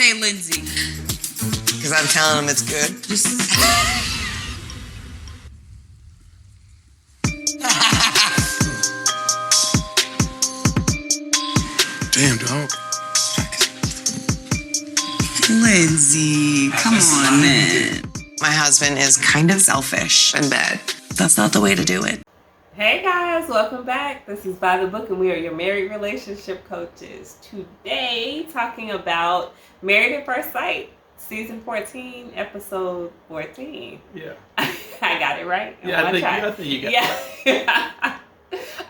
say Lindsey? Because I'm telling him it's good. Damn, dog. Lindsey, come on, man. My husband is kind of selfish in bed. That's not the way to do it. Hey guys, welcome back. This is By the Book and we are your married relationship coaches. Today, talking about Married at First Sight, season 14, episode 14. Yeah. I got it right? Yeah, I think you got it right.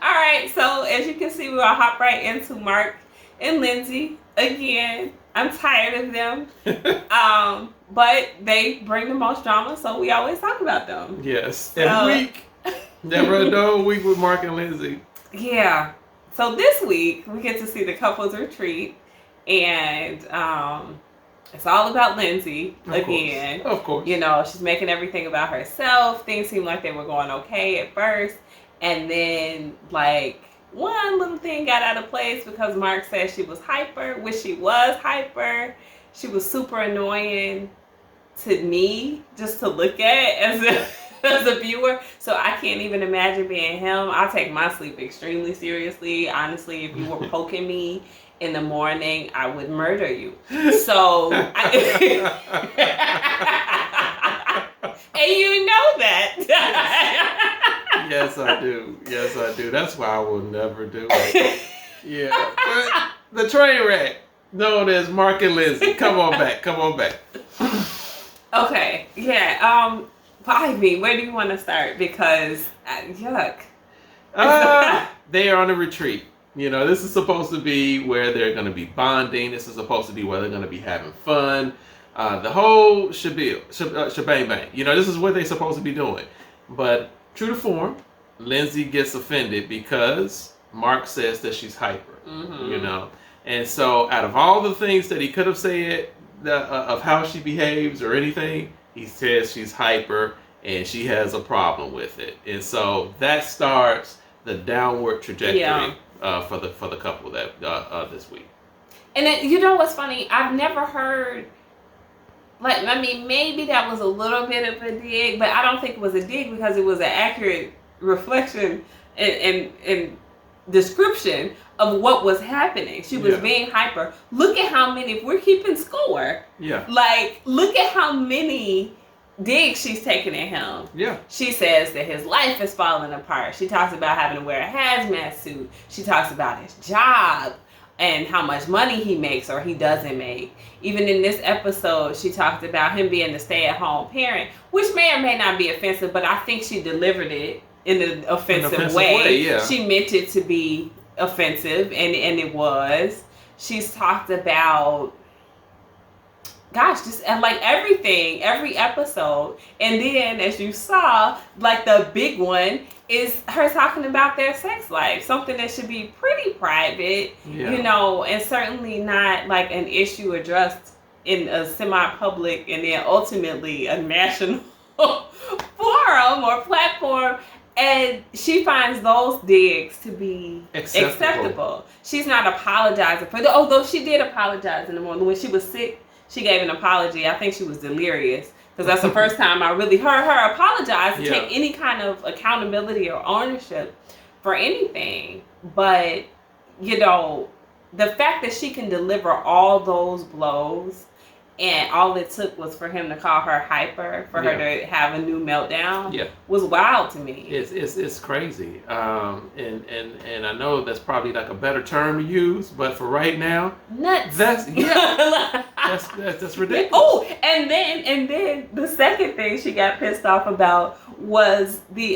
All right, so as you can see, we're going to hop right into Mark and Lindsey again. I'm tired of them. But they bring the most drama, so we always talk about them. Yes. Every week. Never a dull week with Mark and Lindsey. Yeah. So this week, we get to see the couples retreat. And it's all about Lindsey again. Of course. You know, she's making everything about herself. Things seemed like they were going okay at first. And then, like, one little thing got out of place because Mark said she was hyper, which she was hyper. She was super annoying to me just to look at as a viewer. So I can't even imagine being him. I take my sleep extremely seriously. Honestly, if you were poking me in the morning, I would murder you. So, and you know that. Yes, I do. Yes, I do. That's why I will never do it. Yeah. But the train wreck known as Mark and Lindsey. Come on back. Come on back. Okay. Yeah. Ivy, where do you want to start? Because, yuck. They are on a retreat. You know, this is supposed to be where they're going to be bonding. This is supposed to be where they're going to be having fun. The whole shebang bang. You know, this is what they're supposed to be doing. But true to form, Lindsey gets offended because Mark says that she's hyper. Mm-hmm. You know, and so out of all the things that he could have said of how she behaves or anything, he says she's hyper and she has a problem with it. And so that starts the downward trajectory for the couple that this week. And then, you know what's funny? I've never heard, like, I mean, maybe that was a little bit of a dig, but I don't think it was a dig because it was an accurate reflection and description of what was happening. She was being hyper. Look at how many, if we're keeping score, like, look at how many digs she's taking at him. Yeah. She says that his life is falling apart. She talks about having to wear a hazmat suit. She talks about his job and how much money he makes or he doesn't make. Even in this episode, she talked about him being the stay-at-home parent, which may or may not be offensive, but I think she delivered it in an offensive way. Yeah. She meant it to be offensive, and it was. She's talked about, gosh, just like everything, every episode. And then, as you saw, like the big one is her talking about their sex life, something that should be pretty private, you know, and certainly not like an issue addressed in a semi-public and then ultimately a national forum or platform. And she finds those digs to be acceptable. She's not apologizing for it, although she did apologize in the morning. When she was sick, she gave an apology. I think she was delirious. Because that's the first time I really heard her apologize and take any kind of accountability or ownership for anything. But, you know, the fact that she can deliver all those blows and all it took was for him to call her hyper, for her to have a new meltdown, was wild to me. It's crazy. And I know that's probably like a better term to use, but for right now, nuts. That's ridiculous. Oh, and then the second thing she got pissed off about was the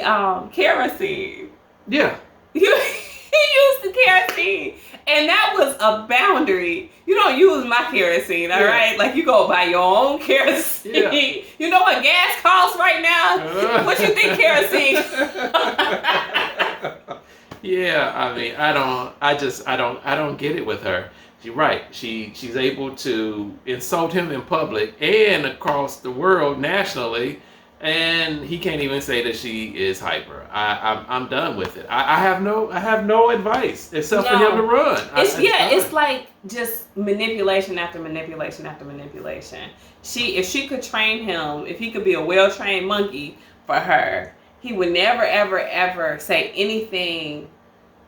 kerosene. Yeah. He used the kerosene, and that was a boundary. You don't use my kerosene, all right? Like, you go buy your own kerosene. Yeah. You know what gas costs right now? What you think kerosene? Yeah, I mean, I don't get it with her. You're right. She's able to insult him in public and across the world nationally, And he can't even say that she is hyper. I'm done with it. I have no advice except for him to run. It's like just manipulation after manipulation after manipulation. If she could train him, if he could be a well-trained monkey for her, he would never, ever, ever say anything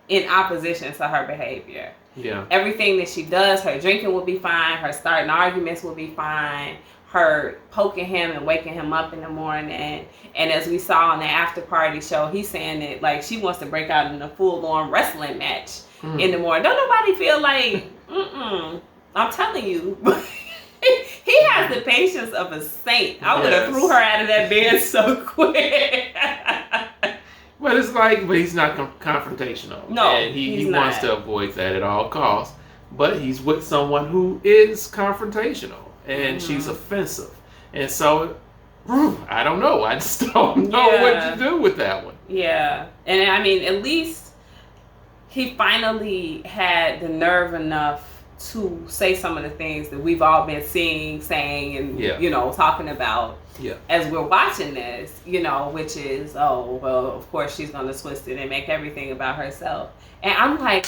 in opposition to her behavior. Yeah. Everything that she does, her drinking will be fine, her starting arguments will be fine, her poking him and waking him up in the morning. And as we saw on the after party show, he's saying that like she wants to break out in a full-on wrestling match in the morning. Don't nobody feel like, I'm telling you. He has the patience of a saint. I would have threw her out of that bed so quick. But it's like, but he's not confrontational. No, and he wants to avoid that at all costs. But he's with someone who is confrontational, and she's offensive. And so, I don't know. I just don't know what to do with that one. Yeah. And I mean, at least he finally had the nerve enough to say some of the things that we've all been saying, and, you know, talking about as we're watching this, you know, which is, oh, well, of course she's going to twist it and make everything about herself. And I'm like,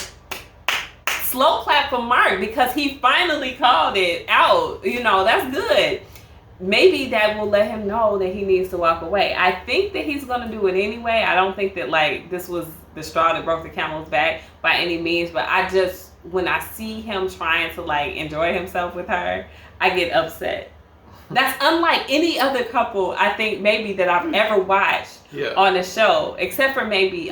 slow clap for Mark, because he finally called it out. You know, that's good. Maybe that will let him know that he needs to walk away. I think that he's going to do it anyway. I don't think that, like, this was the straw that broke the camel's back by any means, but I just, when I see him trying to like enjoy himself with her, I get upset. That's unlike any other couple I think maybe that I've ever watched on the show, except for maybe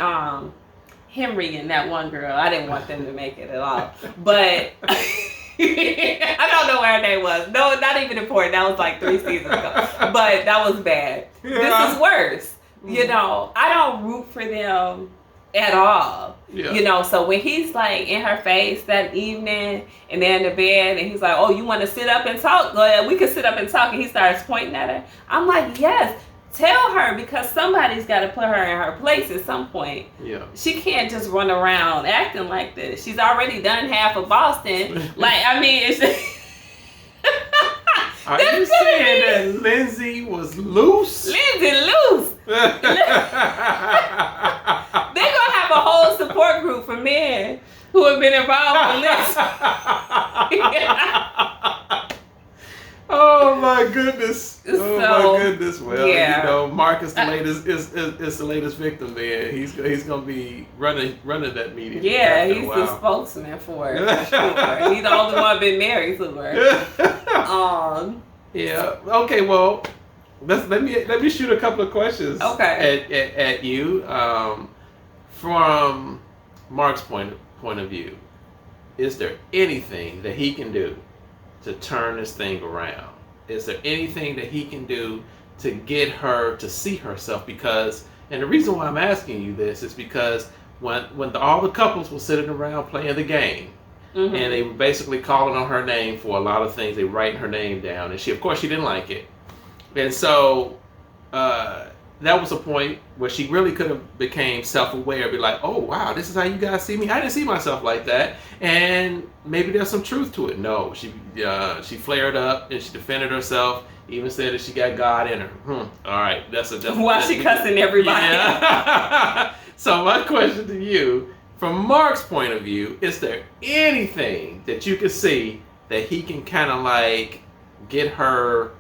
Henry and that one girl. I didn't want them to make it at all, but I don't know where her name was. No, not even important. That was like 3 seasons ago, but that was bad. This is worse. You know, I don't root for them at all. You know, so when he's like in her face that evening and they're in the bed and he's like, oh, you want to sit up and talk? Go ahead, we can sit up and talk. And he starts pointing at her. I'm like, yes, tell her, because somebody's got to put her in her place at some point. She can't just run around acting like this. She's already done half of Boston. Like, I mean, it's Are you saying that Lindsey was loose? Lindsey loose. They're gonna have a whole support group for men who have been involved with Lindsey. Oh my goodness! My goodness! Well, you know, Mark is the latest is the latest victim. There, he's gonna be running that meeting. Yeah, he's the spokesman for it. For sure. He's the only one been married to her. Yeah. Okay. Well, let me shoot a couple of questions. At you, from Mark's point of view, is there anything that he can do to turn this thing around? Is there anything that he can do to get her to see herself? Because, and the reason why I'm asking you this is because when all the couples were sitting around playing the game, and they were basically calling on her name for a lot of things, they writing her name down, and she didn't like it, and so that was a point where she really could have became self-aware, be like, oh wow, this is how you guys see me. I didn't see myself like that, and maybe there's some truth to it. No, she flared up and she defended herself. Even said that she got God in her. All right, that's why she cussing everybody. Yeah. So my question to you, from Mark's point of view, is there anything that you can see that he can kind of like get her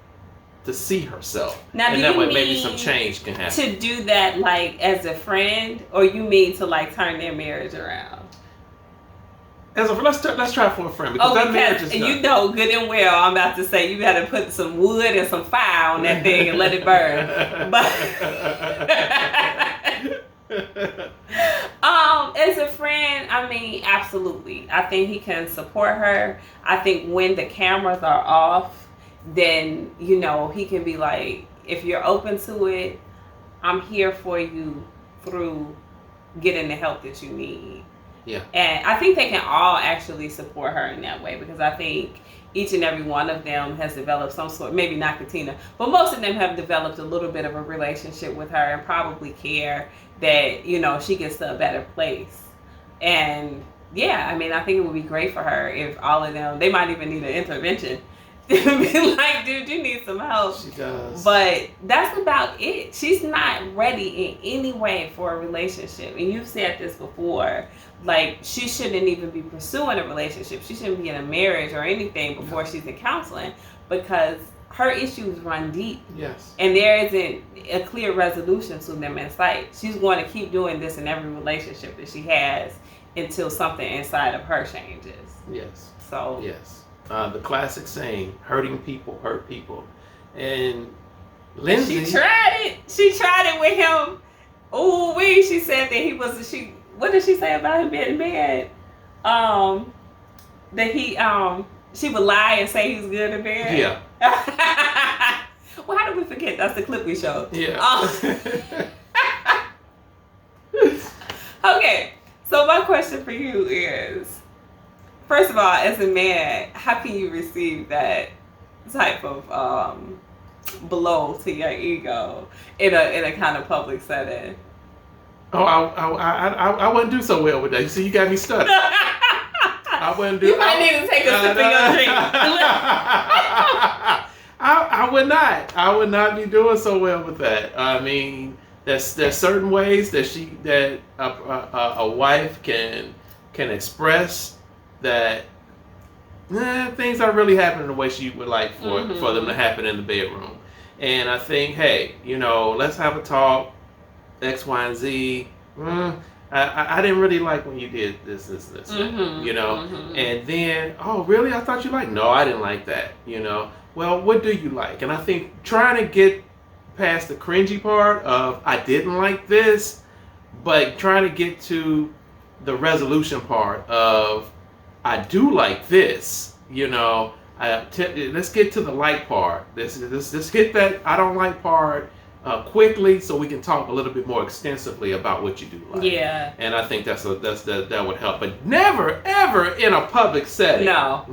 to see herself? Now, and that way maybe some change can happen. To do that like as a friend, or you mean to like turn their marriage around? As a, let's try for a friend, because that marriage is done. You know good and well I'm about to say you got to put some wood and some fire on that thing and let it burn. But as a friend, I mean, absolutely. I think he can support her. I think when the cameras are off, then, you know, he can be like, if you're open to it, I'm here for you through getting the help that you need. Yeah. And I think they can all actually support her in that way, because I think each and every one of them has developed some sort, maybe not Katina, but most of them have developed a little bit of a relationship with her and probably care that, you know, she gets to a better place. And yeah, I mean, I think it would be great for her if all of them, they might even need an intervention Be like, dude, you need some help. She does. But that's about it. She's not ready in any way for a relationship. And you've said this before. Like, she shouldn't even be pursuing a relationship. She shouldn't be in a marriage or anything before she's in counseling, because her issues run deep. Yes. And there isn't a clear resolution to them in sight. She's going to keep doing this in every relationship that she has until something inside of her changes. Yes. So. Yes. The classic saying, hurting people hurt people. And Lindsey... She tried it. She tried it with him. Ooh wee. She said that he was... What did she say about him being in bed? That he... She would lie and say he was good in bed. Yeah. Well, how did we forget? That's the clip we showed. Yeah. Okay. So my question for you is... First of all, as a man, how can you receive that type of blow to your ego in a kind of public setting? Oh, I wouldn't do so well with that. You see, you got me stuck. I wouldn't do. You might need to take a sip of your drink. I would not. I would not be doing so well with that. I mean, there's certain ways that a wife can express that things aren't really happening the way she would like for them to happen in the bedroom. And I think, hey, let's have a talk, X, Y, and Z. I didn't really like when you did this, and then, oh, really? I thought you liked. No, I didn't like that. Well, what do you like? And I think trying to get past the cringy part of I didn't like this, but trying to get to the resolution part of I do like this, let's get to the like part. Let's get that I don't like part quickly, so we can talk a little bit more extensively about what you do like. Yeah. And I think that would help, but never ever in a public setting. No.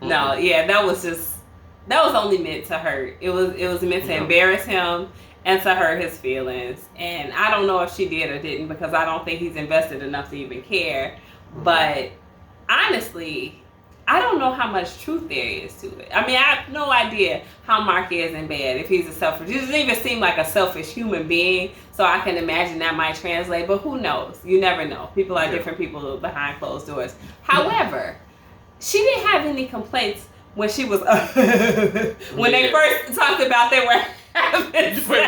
Yeah, that was only meant to hurt. It was meant to embarrass him and to hurt his feelings. And I don't know if she did or didn't, because I don't think he's invested enough to even care. But honestly, I don't know how much truth there is to it. I mean, I have no idea how Mark is in bed, if he's he doesn't even seem like a selfish human being, so I can imagine that might translate, but who knows? You never know. People are different people behind closed doors. However, she didn't have any complaints when she was, when they first talked about they were having sex. Wait.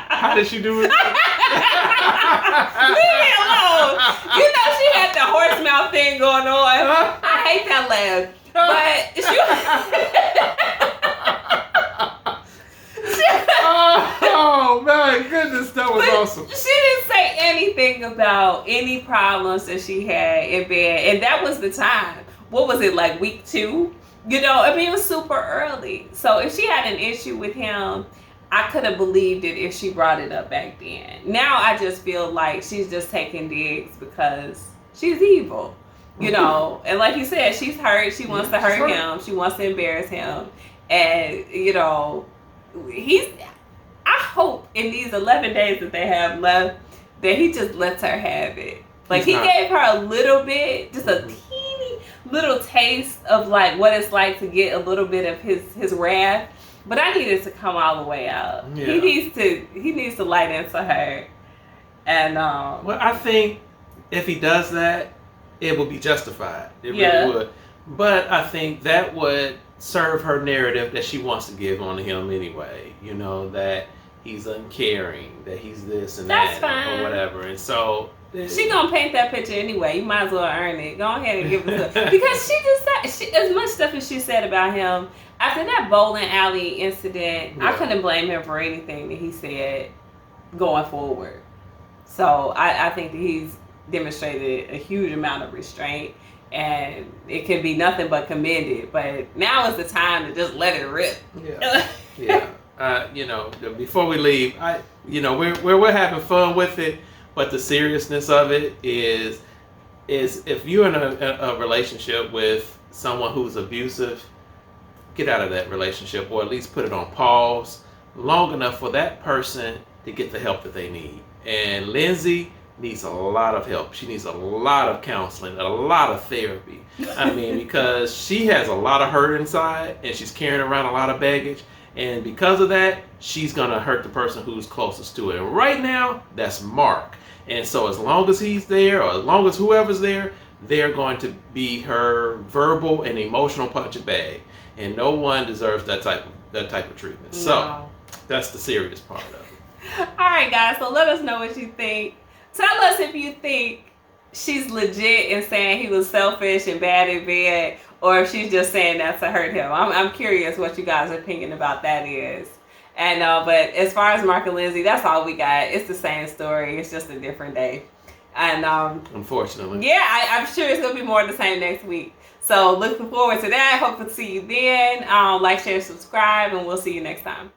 How did she do it? Leave me alone. She had the horse mouth thing going on. I hate that laugh. But oh my goodness, that was awesome. She didn't say anything about any problems that she had in bed. And that was the time. What was it, like week 2? It was super early. So if she had an issue with him, I could have believed it if she brought it up back then. Now I just feel like she's just taking digs because she's evil, And like you said, she's hurt. She wants to hurt him. She wants to embarrass him. And, I hope in these 11 days that they have left that he just lets her have it. Like, he gave her a little bit, just a teeny little taste of like what it's like to get a little bit of his wrath. But I need it to come all the way out. Yeah. He needs to light into her. And well, I think if he does that, it will be justified. It really would. But I think that would serve her narrative that she wants to give on him anyway. That he's uncaring, that he's this and that or whatever. And so she gonna paint that picture anyway. You might as well earn it. Go ahead and give it to her. Because she just said, as much stuff as she said about him, after that bowling alley incident, I couldn't blame him for anything that he said going forward. So I think that he's demonstrated a huge amount of restraint, and it can be nothing but commended. But now is the time to just let it rip. Before we leave, we're having fun with it, but the seriousness of it is if you're in a relationship with someone who's abusive, get out of that relationship, or at least put it on pause long enough for that person to get the help that they need. And Lindsey needs a lot of help. She needs a lot of counseling, a lot of therapy. I mean, because she has a lot of hurt inside and she's carrying around a lot of baggage. And because of that, she's going to hurt the person who's closest to it. And right now, that's Mark. And so as long as he's there, or as long as whoever's there, they're going to be her verbal and emotional punching bag. And no one deserves that type of treatment. No. So that's the serious part of it. All right, guys. So let us know what you think. Tell us if you think she's legit in saying he was selfish and bad in bed, or if she's just saying that to hurt him. I'm curious what you guys' opinion about that is. And but as far as Mark and Lindsey, that's all we got. It's the same story. It's just a different day. And unfortunately, yeah, I'm sure it's gonna be more of the same next week. So looking forward to that. Hope to see you then. Like, share, subscribe, and we'll see you next time.